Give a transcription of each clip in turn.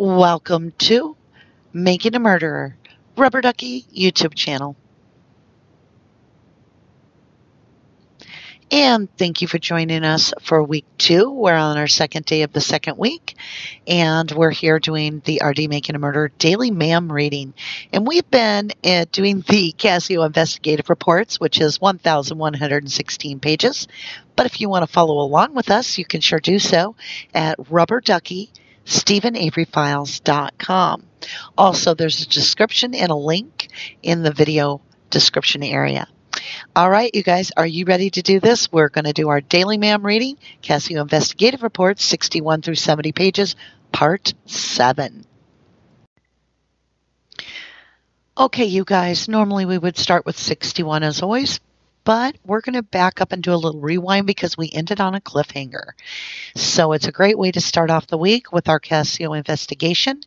Welcome to Making a Murderer, Rubberducky YouTube channel. And thank you for joining us for week 2. We're on our second day of the second week, and we're here doing the RD Making a Murderer daily MaM reading. And we've been doing the CASO Investigative Reports, which is 1,116 pages. But if you want to follow along with us, you can sure do so at Rubberducky. StevenAveryFiles.com. Also, there's a description and a link in the video description area. All right, you guys, are you ready to do this? We're going to do our daily MaM reading, CASO Investigative Reports, 61 through 70 pages, Part 7. Okay, you guys, normally we would start with 61 as always, but we're going to back up and do a little rewind because we ended on a cliffhanger. So it's a great way to start off the week with our CASO investigation.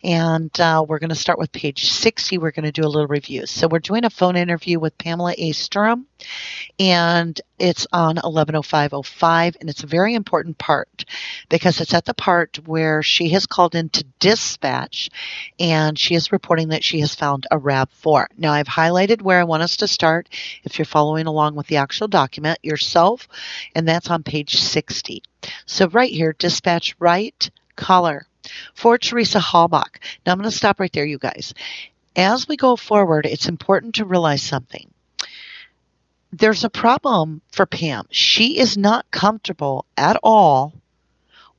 And we're going to start with page 60. We're going to do a little review. So we're doing a phone interview with Pamela A. Sturm, and it's on 11:05:05. And it's a very important part because it's at the part where she has called into dispatch and she is reporting that she has found a RAV4. Now, I've highlighted where I want us to start if you're following along with the actual document yourself, and that's on page 60. So right here, dispatch right, caller for Teresa Halbach. Now I'm going to stop right there, you guys. As we go forward, it's important to realize something. There's a problem for Pam. She is not comfortable at all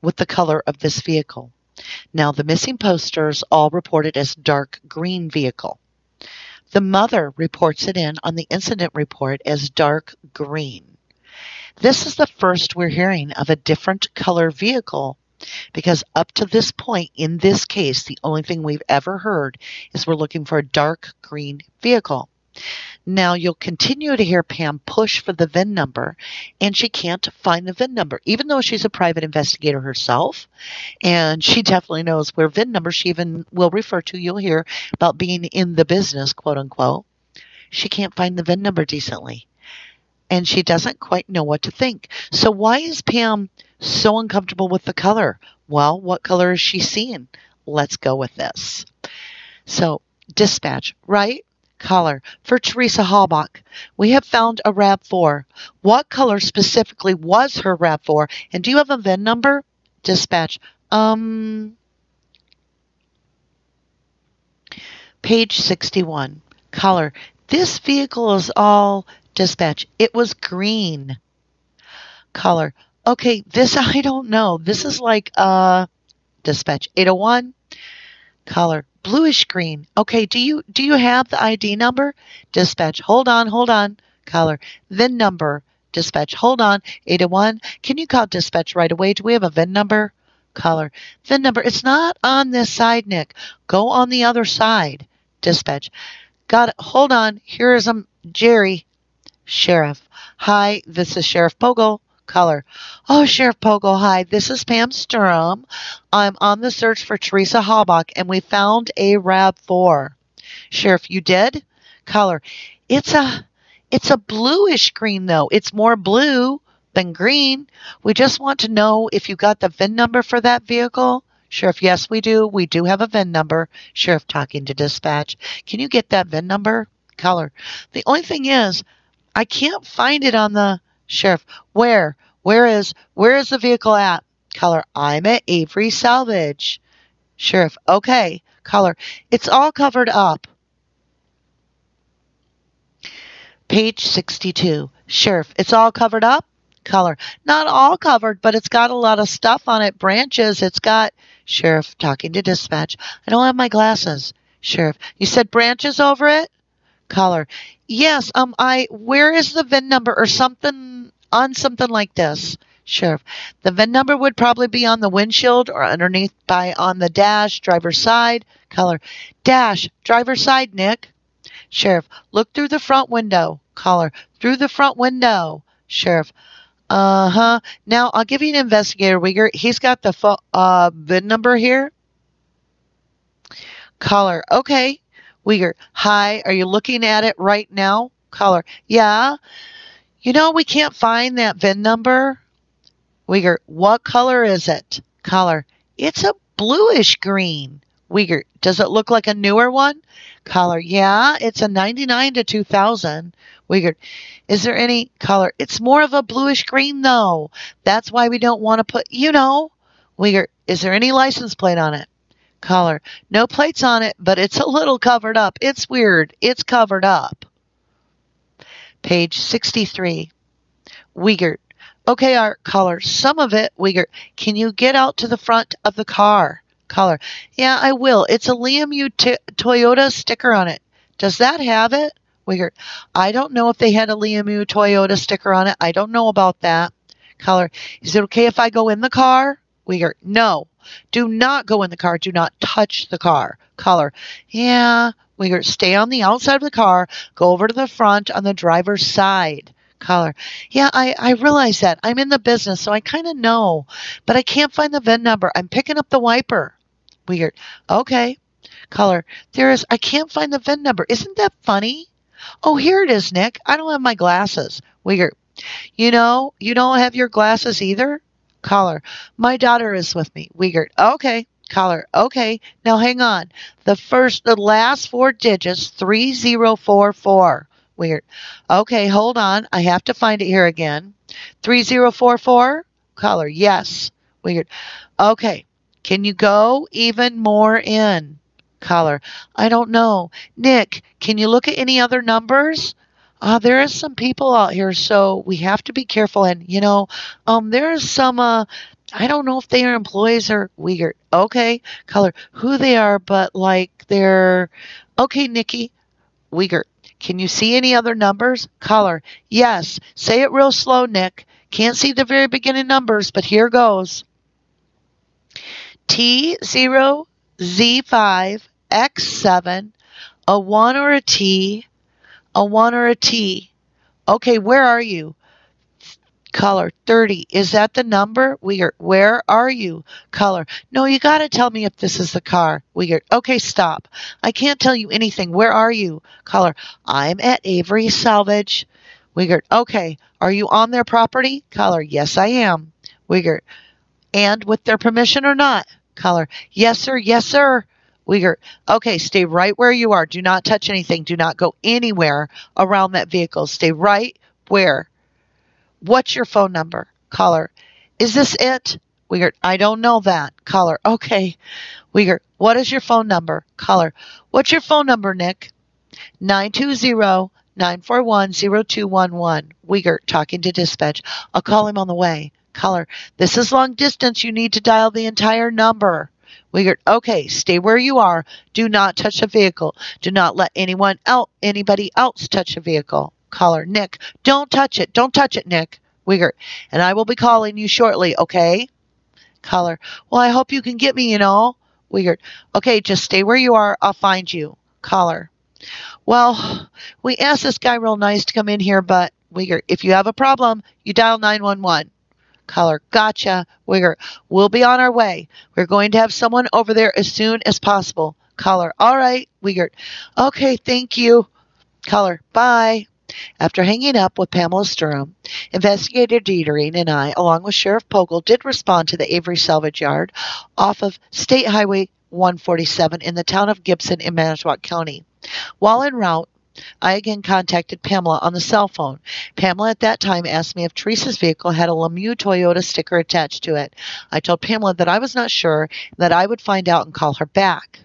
with the color of this vehicle. Now, the missing posters all reported as dark green vehicle. The mother reports it in on the incident report as dark green. This is the first we're hearing of a different color vehicle because up to this point in this case, the only thing we've ever heard is we're looking for a dark green vehicle. Now, you'll continue to hear Pam push for the VIN number, and she can't find the VIN number, even though she's a private investigator herself, and she definitely knows where VIN number she even will refer to. You'll hear about being in the business, quote unquote. She can't find the VIN number decently, and she doesn't quite know what to think. So why is Pam so uncomfortable with the color? Well, what color is she seeing? Let's go with this. So, dispatch, right? Color for Teresa Halbach. We have found a RAV4. What color specifically was her RAV4? And do you have a VIN number? Dispatch. Page 61. Color. This vehicle is all dispatch. It was green. Color. Okay, this I don't know. This is like dispatch 801. Color. Bluish green. Okay, do you have the ID number? Dispatch. Hold on. Color. VIN number. Dispatch. Hold on. 801. Can you call dispatch right away? Do we have a VIN number? Color. VIN number. It's not on this side, Nick. Go on the other side. Dispatch. Got it. Hold on. Here is Jerry. Sheriff. Hi, this is Sheriff Pogo. Color. Oh, Sheriff Pogo, hi. This is Pam Sturm. I'm on the search for Teresa Halbach, and we found a RAV4. Sheriff, you did? Color. It's a bluish green, though. It's more blue than green. We just want to know if you got the VIN number for that vehicle. Sheriff, yes, we do. We do have a VIN number. Sheriff talking to dispatch. Can you get that VIN number? Color. The only thing is, I can't find it on the Sheriff. Where is the vehicle at? Color. I'm at Avery Salvage. Sheriff. Okay. Color. It's all covered up. Page 62. Sheriff. It's all covered up? Color. Not all covered, but it's got a lot of stuff on it. Branches. It's got. Sheriff talking to dispatch. I don't have my glasses. Sheriff. You said branches over it? Color. Yes. Where is the VIN number or something on something like this? Sheriff. The VIN number would probably be on the windshield or underneath on the dash, driver's side. Color. Dash, driver's side, Nick. Sheriff. Look through the front window. Color. Through the front window. Sheriff. Now, I'll give you an investigator, Uyghur. He's got the VIN number here. Caller. Okay. Uyghur. Hi. Are you looking at it right now? Caller. Yeah. You know, we can't find that VIN number. Uyghur. What color is it? Caller. It's a bluish green. Uyghur, does it look like a newer one? Caller, yeah, it's a 99 to 2000. Uyghur, is there any color? It's more of a bluish green though. That's why we don't want to put, Uyghur, is there any license plate on it? Caller, no plates on it, but it's a little covered up. It's weird. It's covered up. Page 63. Uyghur, okay, our caller, some of it, Uyghur, can you get out to the front of the car? Caller, yeah, I will. It's a Liam Toyota sticker on it. Does that have it? Uyghur, I don't know if they had a Liam Toyota sticker on it. I don't know about that. Caller, is it okay if I go in the car? Uyghur, no. Do not go in the car. Do not touch the car. Caller, yeah. Uyghur, stay on the outside of the car. Go over to the front on the driver's side. Caller, yeah, I realize that. I'm in the business, so I kind of know. But I can't find the VIN number. I'm picking up the wiper. Uyghur, okay. Caller, I can't find the VIN number. Isn't that funny? Oh, here it is, Nick. I don't have my glasses. Uyghur, you don't have your glasses either? Caller, my daughter is with me. Uyghur, okay. Caller, okay. Now hang on. The last four digits, 3044. Weird. Okay, hold on. I have to find it here again. 3044? Caller, yes. Weird. Okay. Can you go even more in? Caller, I don't know. Nick, can you look at any other numbers? There is some people out here, so we have to be careful. And, there is some, I don't know if they are employees or weird. Okay. Caller, who they are, but they're, okay, Nikki. Uyghur, can you see any other numbers? Caller, yes. Say it real slow, Nick. Can't see the very beginning numbers, but here goes. T0, Z5, X7, a 1 or a T, a 1 or a T. Okay, where are you? Caller, 30. Is that the number? Uyghur, where are you? Caller, no, you got to tell me if this is the car. Uyghur, okay, stop. I can't tell you anything. Where are you? Caller, I'm at Avery Salvage. Uyghur, okay. Are you on their property? Caller, yes, I am. Uyghur, and with their permission or not? Caller, yes, sir, yes, sir. Uyghur, okay, stay right where you are. Do not touch anything. Do not go anywhere around that vehicle. Stay right where. What's your phone number? Caller, is this it? Uyghur, I don't know that. Caller, okay. Uyghur, what is your phone number? Caller, what's your phone number, Nick? 920-941-0211. Uyghur, talking to dispatch. I'll call him on the way. Caller, this is long distance. You need to dial the entire number. Uyghur, okay, stay where you are. Do not touch a vehicle. Do not let anybody else touch a vehicle. Caller, Nick, don't touch it. Don't touch it, Nick. Uyghur, and I will be calling you shortly, okay? Caller, well, I hope you can get me, Uyghur, okay, just stay where you are. I'll find you. Caller, well, we asked this guy real nice to come in here, but Uyghur, if you have a problem, you dial 911. Caller, gotcha. Uyghur, we'll be on our way. We're going to have someone over there as soon as possible. Caller, all right. Uyghur, okay, thank you. Caller, bye. After hanging up with Pamela Sturham, Investigator Dietering and I, along with Sheriff Pogel, did respond to the Avery Salvage Yard off of State Highway 147 in the town of Gibson in Manitowoc County. While en route, I again contacted Pamela on the cell phone. Pamela at that time asked me if Teresa's vehicle had a Lemieux Toyota sticker attached to it. I told Pamela that I was not sure and that I would find out and call her back.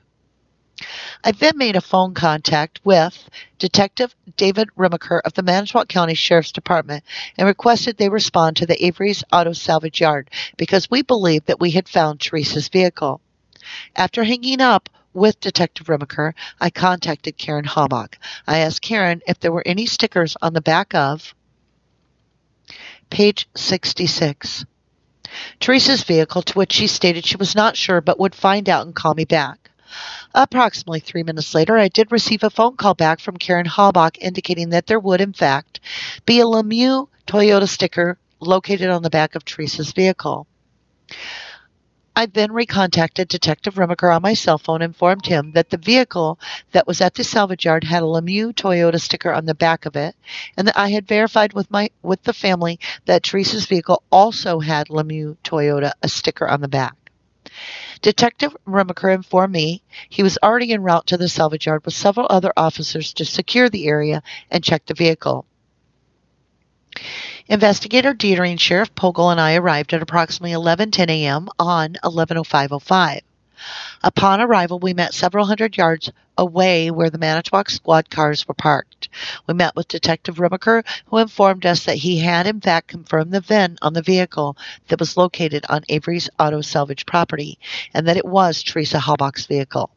I then made a phone contact with Detective David Rimmaker of the Manitowoc County Sheriff's Department and requested they respond to the Avery's Auto Salvage Yard because we believed that we had found Teresa's vehicle. After hanging up with Detective Rimmaker, I contacted Karen Hambach. I asked Karen if there were any stickers on the back of page 66. Teresa's vehicle, to which she stated she was not sure but would find out and call me back. Approximately 3 minutes later, I did receive a phone call back from Karen Hambach indicating that there would, in fact, be a Lemieux Toyota sticker located on the back of Teresa's vehicle. I then recontacted Detective Rimmaker on my cell phone and informed him that the vehicle that was at the salvage yard had a Lemieux Toyota sticker on the back of it, and that I had verified with the family that Teresa's vehicle also had Lemieux Toyota a sticker on the back. Detective Rummaker informed me he was already en route to the salvage yard with several other officers to secure the area and check the vehicle. Investigator Dietering, Sheriff Pogel, and I arrived at approximately 11:10 a.m. on 11:05:05. Upon arrival, we met several hundred yards away where the Manitowoc squad cars were parked. We met with Detective Rummaker, who informed us that he had in fact confirmed the VIN on the vehicle that was located on Avery's auto salvage property, and that it was Teresa Halbach's vehicle.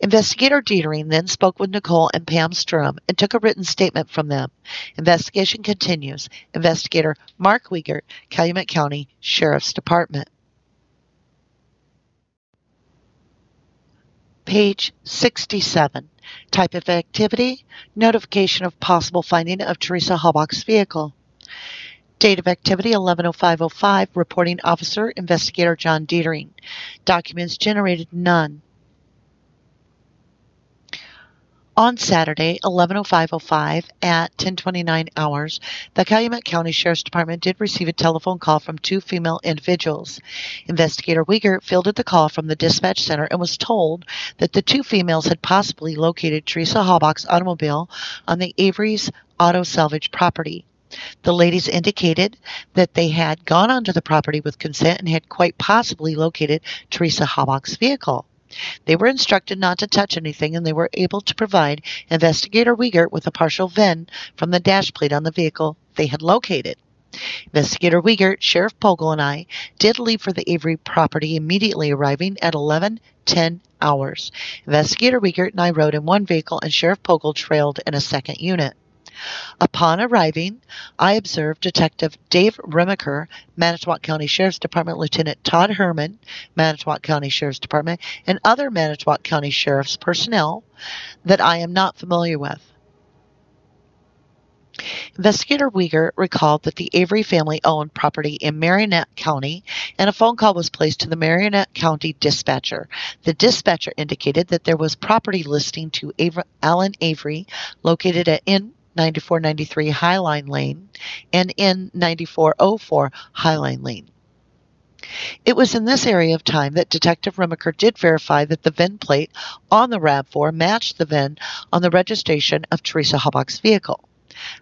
Investigator Dietering then spoke with Nicole and Pam Sturm and took a written statement from them. Investigation continues. Investigator Mark Wiegert, Calumet County Sheriff's Department. Page 67. Type of activity, notification of possible finding of Teresa Halbach's vehicle. Date of activity 11:05:05. Reporting officer, Investigator John Dietering. Documents generated, none. On Saturday, 11:05:05 at 10:29 hours, the Calumet County Sheriff's Department did receive a telephone call from two female individuals. Investigator Wiegert fielded the call from the dispatch center and was told that the two females had possibly located Teresa Halbach's automobile on the Avery's auto salvage property. The ladies indicated that they had gone onto the property with consent and had quite possibly located Teresa Halbach's vehicle. They were instructed not to touch anything, and they were able to provide Investigator Wiegert with a partial VIN from the dash plate on the vehicle they had located. Investigator Wiegert, Sheriff Pogel, and I did leave for the Avery property, immediately arriving at 11:10 hours. Investigator Wiegert and I rode in one vehicle, and Sheriff Pogel trailed in a second unit. Upon arriving, I observed Detective Dave Rummaker, Manitowoc County Sheriff's Department, Lieutenant Todd Herman, Manitowoc County Sheriff's Department, and other Manitowoc County Sheriff's personnel that I am not familiar with. Investigator Wiegert recalled that the Avery family owned property in Marionette County, and a phone call was placed to the Marionette County dispatcher. The dispatcher indicated that there was property listing to Alan Avery located at N 9493 Highline Lane and N 9404 Highline Lane. It was in this area of time that Detective Rummaker did verify that the VIN plate on the RAV4 matched the VIN on the registration of Teresa Halbach's vehicle.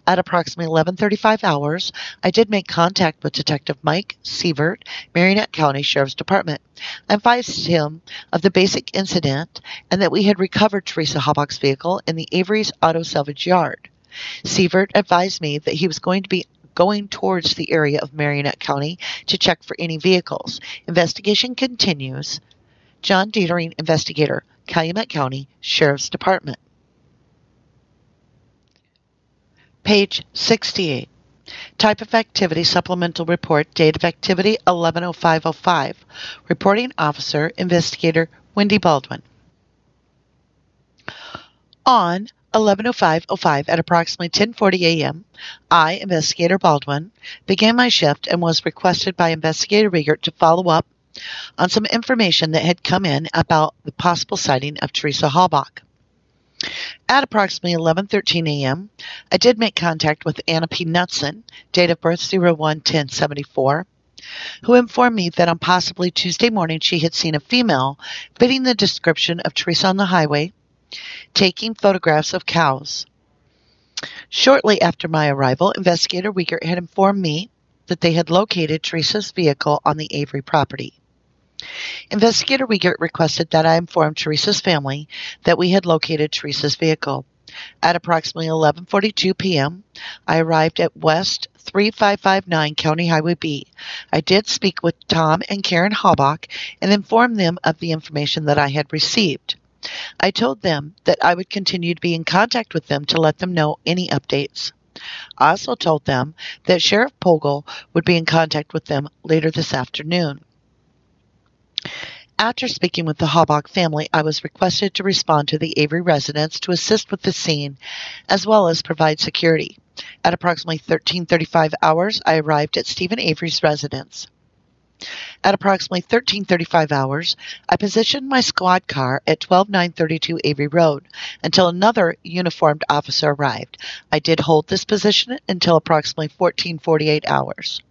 At approximately 11:35 hours, I did make contact with Detective Mike Sievert, Marionette County Sheriff's Department. I advised him of the basic incident and that we had recovered Teresa Halbach's vehicle in the Avery's auto salvage yard. Sievert advised me that he was going to be going towards the area of Marionette County to check for any vehicles. Investigation continues. John Dietering, Investigator, Calumet County Sheriff's Department. Page 68. Type of activity, supplemental report, date of activity 11:05:05. Reporting officer, Investigator Wendy Baldwin. On 11:05:05 at approximately 10:40 a.m., I, Investigator Baldwin, began my shift and was requested by Investigator Wiegert to follow up on some information that had come in about the possible sighting of Teresa Halbach. At approximately 11:13 a.m., I did make contact with Anna P. Knutson, date of birth 01/10/74, who informed me that on possibly Tuesday morning she had seen a female fitting the description of Teresa on the highway, taking photographs of cows. Shortly after my arrival, Investigator Wiegert had informed me that they had located Teresa's vehicle on the Avery property. Investigator Wiegert requested that I inform Teresa's family that we had located Teresa's vehicle. At approximately 11:42 p.m., I arrived at West 3559 County Highway B. I did speak with Tom and Karen Halbach and informed them of the information that I had received. I told them that I would continue to be in contact with them to let them know any updates. I also told them that Sheriff Pogel would be in contact with them later this afternoon. After speaking with the Halbach family, I was requested to respond to the Avery residents to assist with the scene, as well as provide security. At approximately 13:35 hours, I arrived at Steven Avery's residence. At approximately 13:35 hours, I positioned my squad car at 12932 Avery Road until another uniformed officer arrived. I did hold this position until approximately 14:48 hours.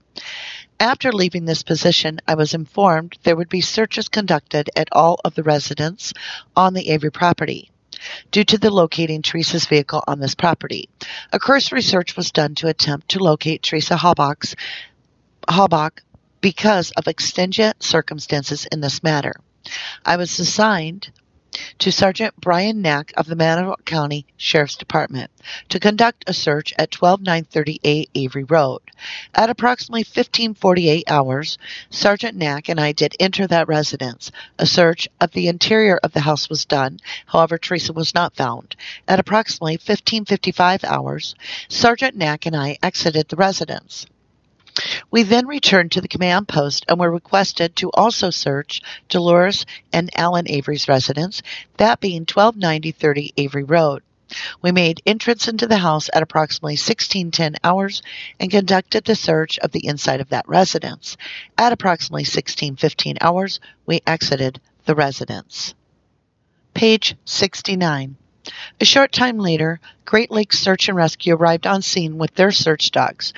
After leaving this position, I was informed there would be searches conducted at all of the residents on the Avery property due to the locating Teresa's vehicle on this property. A cursory search was done to attempt to locate Teresa Halbach because of exigent circumstances in this matter. I was assigned to Sergeant Brian Knack of the Manitowoc County Sheriff's Department to conduct a search at 12938 Avery Road. At approximately 1548 hours, Sergeant Knack and I did enter that residence. A search of the interior of the house was done. However, Teresa was not found. At approximately 1555 hours, Sergeant Knack and I exited the residence. We then returned to the command post and were requested to also search Dolores and Alan Avery's residence, that being 129030 Avery Road. We made entrance into the house at approximately 1610 hours and conducted the search of the inside of that residence. At approximately 1615 hours, we exited the residence. Page 69. A short time later, Great Lakes Search and Rescue arrived on scene with their search dogs.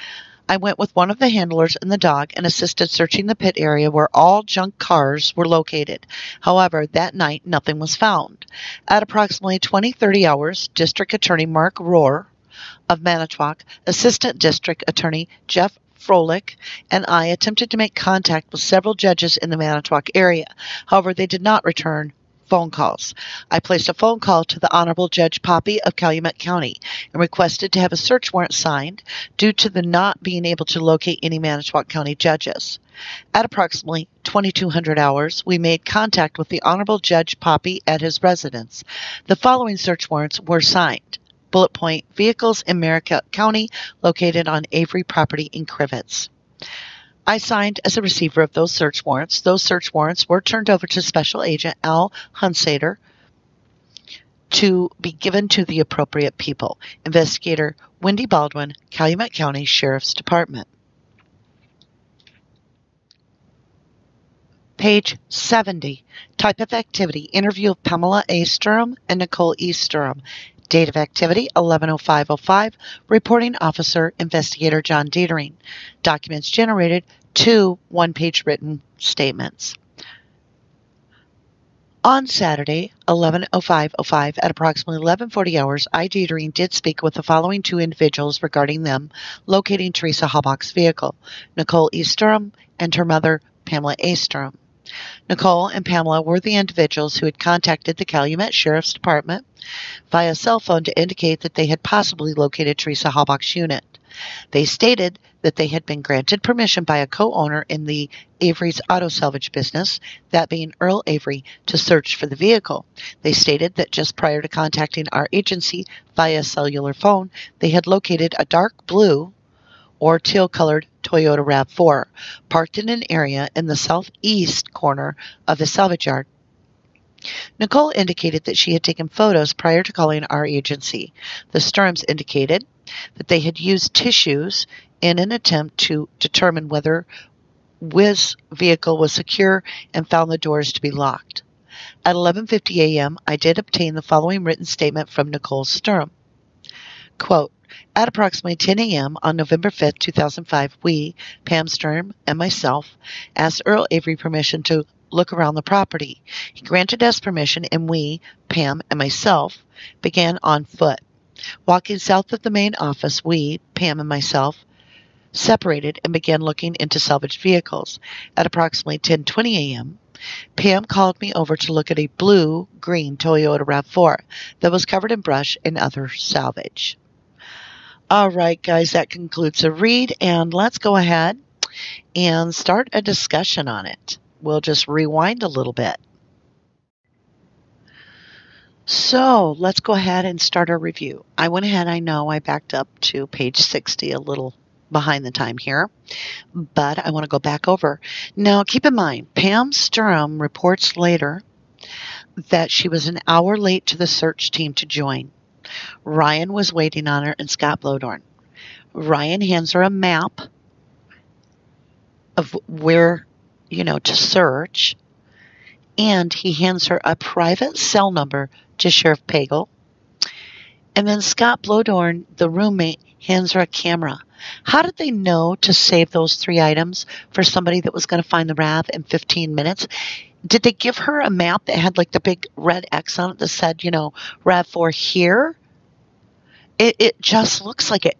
I went with one of the handlers and the dog and assisted searching the pit area where all junk cars were located. However, that night nothing was found. At approximately 20:30 hours, District Attorney Mark Rohr of Manitowoc, Assistant District Attorney Jeff Froelich, and I attempted to make contact with several judges in the Manitowoc area. However, they did not return phone calls. I placed a phone call to the Honorable Judge Poppy of Calumet County and requested to have a search warrant signed due to the not being able to locate any Manitowoc County judges. At approximately 2200 hours, we made contact with the Honorable Judge Poppy at his residence. The following search warrants were signed. Bullet point: vehicles in Maricopa County located on Avery property in Crivets. I signed as a receiver of those search warrants. Those search warrants were turned over to Special Agent Al Hunsader to be given to the appropriate people. Investigator Wendy Baldwin, Calumet County Sheriff's Department. Page 70. Type of activity: interview of Pamela A. Sturm and Nicole E. Sturm. Date of activity: 11:05:05. Reporting officer: Investigator John Dietering. Documents generated: 2 one-page written statements. On Saturday, 11:05:05, at approximately 11:40 hours, I, Dietering, did speak with the following 2 individuals regarding them locating Teresa Halbach's vehicle: Nicole E. Sturm and her mother, Pamela A. Sturm. Nicole and Pamela were the individuals who had contacted the Calumet Sheriff's Department via cell phone to indicate that they had possibly located Teresa Halbach's unit. They stated that they had been granted permission by a co-owner in the Avery's auto salvage business, that being Earl Avery, to search for the vehicle. They stated that just prior to contacting our agency via cellular phone, they had located a dark blue or teal-colored Toyota RAV4 parked in an area in the southeast corner of the salvage yard. Nicole indicated that she had taken photos prior to calling our agency. The Sturms indicated that they had used tissues in an attempt to determine whether Wiz's vehicle was secure and found the doors to be locked. At 11:50 a.m., I did obtain the following written statement from Nicole Sturm. Quote, at approximately 10 a.m. on November 5, 2005, we, Pam Sturm and myself, asked Earl Avery permission to look around the property. He granted us permission, and we, Pam and myself, began on foot. Walking south of the main office, we, Pam and myself, separated and began looking into salvaged vehicles. At approximately 10:20 a.m., Pam called me over to look at a blue-green Toyota RAV4 that was covered in brush and other salvage. All right, guys, that concludes the read, and let's go ahead and start a discussion on it. We'll just rewind a little bit. So let's go ahead and start our review. I went ahead, I know I backed up to page 60, a little behind the time here, but I want to go back over. Now, keep in mind, Pam Sturm reports later that she was an hour late to the search team to join. Ryan was waiting on her and Scott Blodorn. Ryan hands her a map of where, to search, and he hands her a private cell number to Sheriff Pagel. And then Scott Blodorn, the roommate, hands her a camera. How did they know to save those 3 items for somebody that was going to find the RAV in 15 minutes? Did they give her a map that had like the big red X on it that said, RAV4 here? It just looks like it.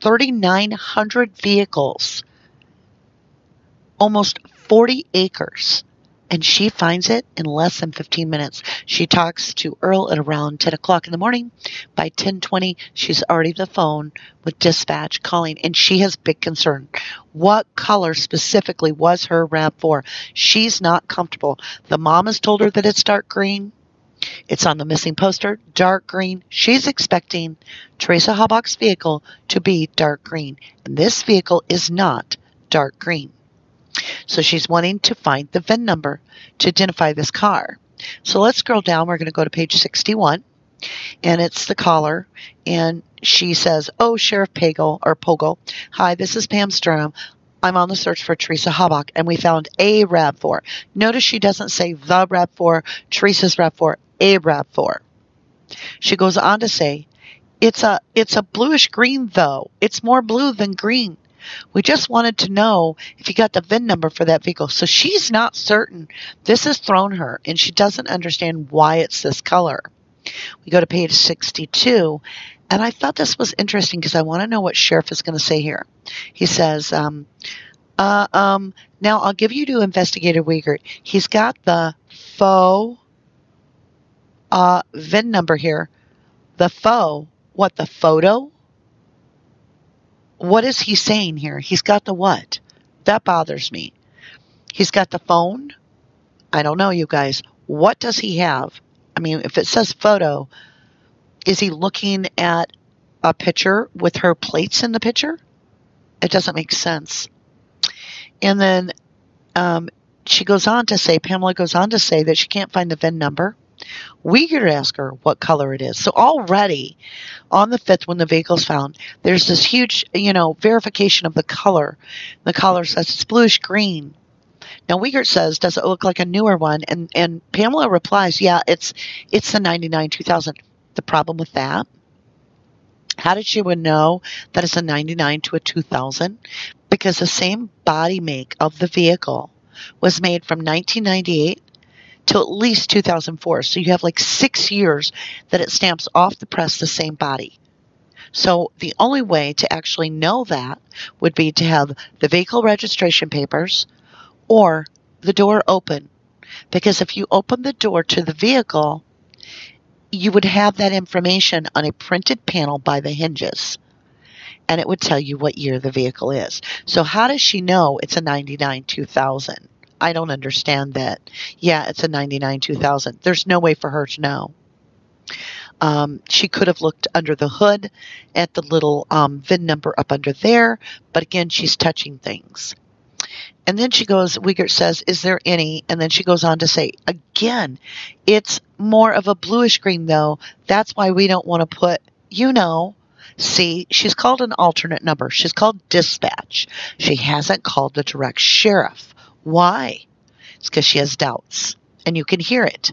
3,900 vehicles, almost 40 acres. And she finds it in less than 15 minutes. She talks to Earl at around 10 o'clock in the morning. By 10:20, she's already on the phone with dispatch calling, and she has big concern. What color specifically was her RAV4? She's not comfortable. The mom has told her that it's dark green. It's on the missing poster, dark green. She's expecting Teresa Halbach's vehicle to be dark green, and this vehicle is not dark green. So she's wanting to find the VIN number to identify this car. So let's scroll down. We're going to go to page 61, and it's the caller, and she says, "Oh, Sheriff Pogle. Hi, this is Pam Sturm. I'm on the search for Teresa Halbach, and we found a RAV4. Notice she doesn't say the RAV4, Teresa's RAV4, a RAV4. She goes on to say, it's a bluish green, though. It's more blue than green. We just wanted to know if you got the VIN number for that vehicle." So she's not certain. This has thrown her, and she doesn't understand why it's this color. We go to page 62, and I thought this was interesting because I want to know what Sheriff is going to say here. He says, now I'll give you to Investigator Wiegert. He's got the faux VIN number here. The faux, what, the photo? What is he saying here? He's got the what? That bothers me. He's got the phone? I don't know, you guys. What does he have? I mean, if it says photo, is he looking at a picture with her plates in the picture? It doesn't make sense. And then Pamela goes on to say that she can't find the VIN number. Wiegert asked her what color it is. So already on the 5th, when the vehicle's found, there's this huge, verification of the color. The caller says it's bluish green. Now Wiegert says, does it look like a newer one? And Pamela replies, yeah, it's the 99 2000. The problem with that, how did she would know that it's a 99 to a 2000? Because the same body make of the vehicle was made from 1998 to at least 2004. So you have like 6 years that it stamps off the press the same body. So the only way to actually know that would be to have the vehicle registration papers or the door open. Because if you open the door to the vehicle, you would have that information on a printed panel by the hinges. And it would tell you what year the vehicle is. So how does she know it's a 99 2000? I don't understand that. Yeah, it's a 99 2000. There's no way for her to know. She could have looked under the hood at the little VIN number up under there, but again, she's touching things. And then Wiegert says, is there any? And then she goes on to say, again, it's more of a bluish green, though. That's why we don't want to put, see, she's called an alternate number. She's called dispatch. She hasn't called the direct sheriff. Why? It's because she has doubts, and you can hear it.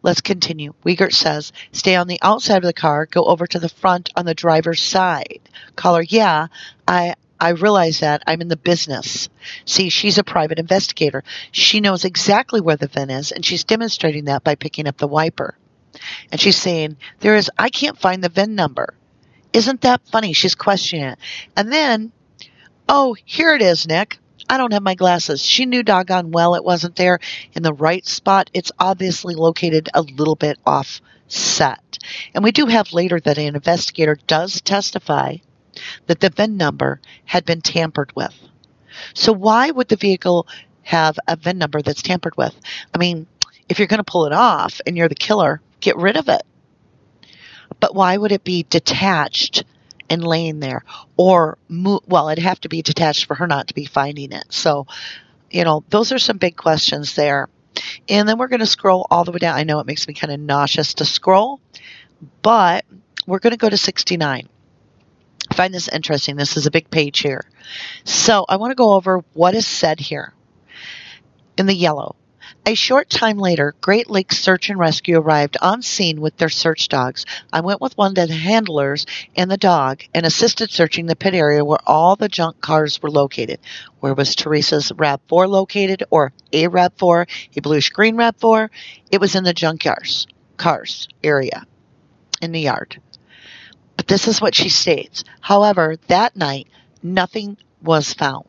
Let's continue. Wiegert says, stay on the outside of the car, go over to the front on the driver's side. Caller, yeah, I realize that. I'm in the business. See, she's a private investigator. She knows exactly where the VIN is, and she's demonstrating that by picking up the wiper. And she's saying, I can't find the VIN number. Isn't that funny? She's questioning it. And then, oh, here it is, Nick. I don't have my glasses. She knew doggone well it wasn't there in the right spot. It's obviously located a little bit offset. And we do have later that an investigator does testify that the VIN number had been tampered with. So why would the vehicle have a VIN number that's tampered with? I mean, if you're going to pull it off and you're the killer, get rid of it. But why would it be detached and laying there? Or, it'd have to be detached for her not to be finding it. So, those are some big questions there. And then we're going to scroll all the way down. I know it makes me kind of nauseous to scroll, but we're going to go to 69. I find this interesting. This is a big page here. So I want to go over what is said here in the yellow. A short time later, Great Lakes Search and Rescue arrived on scene with their search dogs. I went with one of the handlers and the dog and assisted searching the pit area where all the junk cars were located. Where was Teresa's RAV4 located, or a RAV4, a bluish-green RAV4? It was in the junkyards, cars area, in the yard. But this is what she states. However, that night, nothing was found.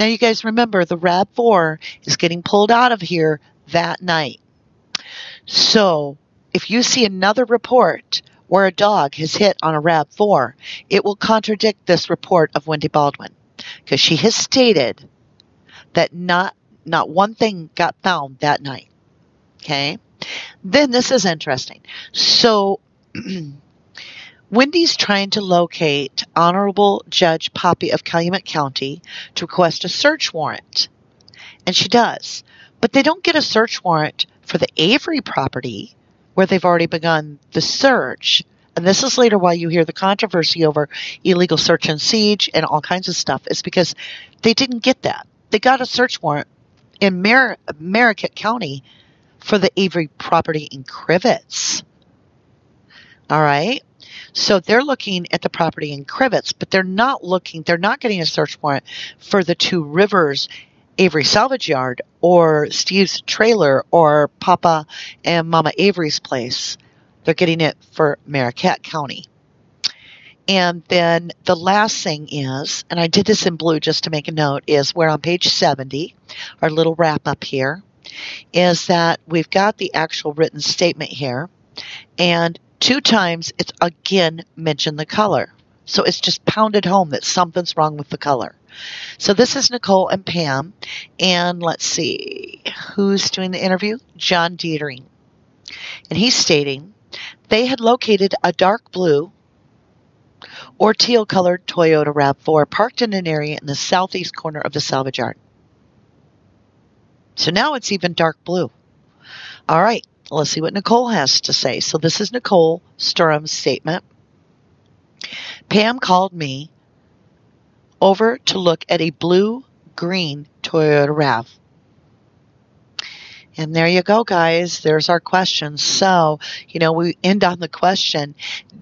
Now, you guys remember the RAV4 is getting pulled out of here that night. So if you see another report where a dog has hit on a RAV4, it will contradict this report of Wendy Baldwin, because she has stated that not one thing got found that night. Okay? Then this is interesting. So Wendy's trying to locate Honorable Judge Poppy of Calumet County to request a search warrant. And she does. But they don't get a search warrant for the Avery property where they've already begun the search. And this is later why you hear the controversy over illegal search and siege and all kinds of stuff. Is because they didn't get that. They got a search warrant in Mariquette County for the Avery property in Crivets. All right. So they're looking at the property in Crivets, but they're not getting a search warrant for the Two Rivers Avery Salvage Yard or Steve's trailer or Papa and Mama Avery's place. They're getting it for Mariquette County. And then the last thing is, and I did this in blue just to make a note, is we're on page 70, our little wrap up here, is that we've got the actual written statement here. And 2 times it's again mentioned the color. So it's just pounded home that something's wrong with the color. So this is Nicole and Pam. And let's see, who's doing the interview? John Dietering. And he's stating they had located a dark blue or teal colored Toyota RAV4 parked in an area in the southeast corner of the salvage yard. So now it's even dark blue. All right. Let's see what Nicole has to say. So this is Nicole Sturham's statement. Pam called me over to look at a blue-green Toyota RAV. And there you go, guys. There's our question. So, we end on the question,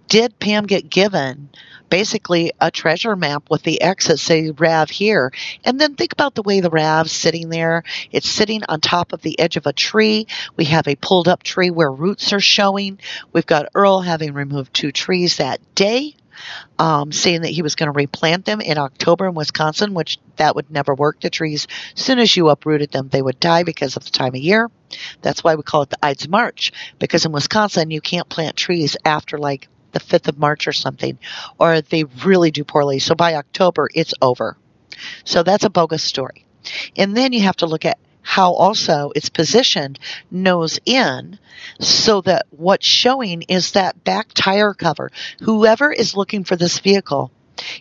did Pam get given basically a treasure map with the X that say RAV here? And then think about the way the RAV's sitting there. It's sitting on top of the edge of a tree. We have a pulled up tree where roots are showing. We've got Earl having removed 2 trees that day, saying that he was going to replant them in October in Wisconsin, which that would never work. The trees, as soon as you uprooted them, they would die because of the time of year. That's why we call it the Ides of March, because in Wisconsin, you can't plant trees after like the 5th of March or something, or they really do poorly. So by October, it's over. So that's a bogus story. And then you have to look at how also it's positioned nose in, so that what's showing is that back tire cover. Whoever is looking for this vehicle,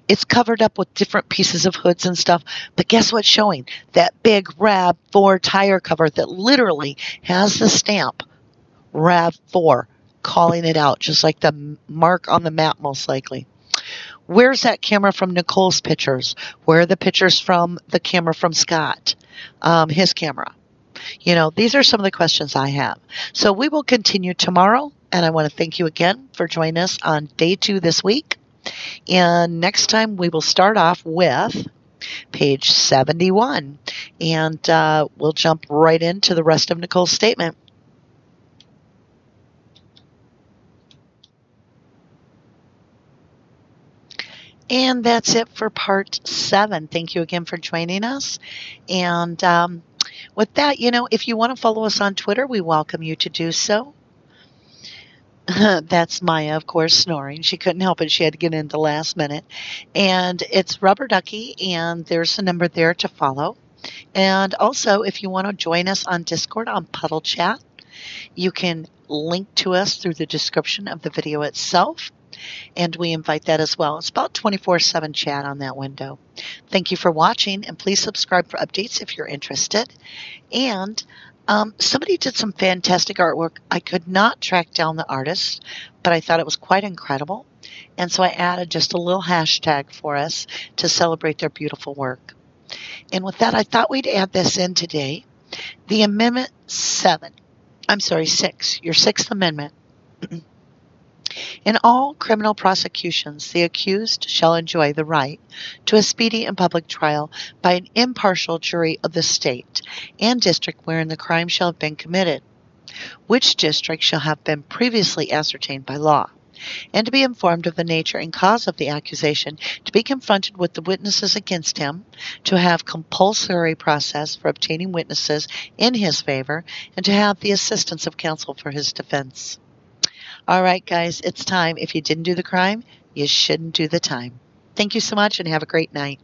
it's covered up with different pieces of hoods and stuff. But guess what's showing? That big RAV4 tire cover that literally has the stamp RAV4, calling it out, just like the mark on the map most likely. Where's that camera from Nicole's pictures? Where are the pictures from the camera from Scott? His camera. These are some of the questions I have. So we will continue tomorrow, and I want to thank you again for joining us on day 2 this week. And next time we will start off with page 71, and we'll jump right into the rest of Nicole's statement. And that's it for part 7. Thank you again for joining us. And with that, if you want to follow us on Twitter, we welcome you to do so. That's Maya, of course, snoring. She couldn't help it. She had to get in the last minute. And it's Rubberducky, and there's a number there to follow. And also, if you want to join us on Discord on Puddle Chat, you can link to us through the description of the video itself. And we invite that as well. It's about 24/7 chat on that window. Thank you for watching, and please subscribe for updates if you're interested. And somebody did some fantastic artwork. I could not track down the artist, but I thought it was quite incredible. And so I added just a little hashtag for us to celebrate their beautiful work. And with that, I thought we'd add this in today. The Amendment 6, your Sixth Amendment. In all criminal prosecutions, the accused shall enjoy the right to a speedy and public trial by an impartial jury of the state and district wherein the crime shall have been committed, which district shall have been previously ascertained by law, and to be informed of the nature and cause of the accusation, to be confronted with the witnesses against him, to have compulsory process for obtaining witnesses in his favor, and to have the assistance of counsel for his defense. All right, guys, it's time. If you didn't do the crime, you shouldn't do the time. Thank you so much and have a great night.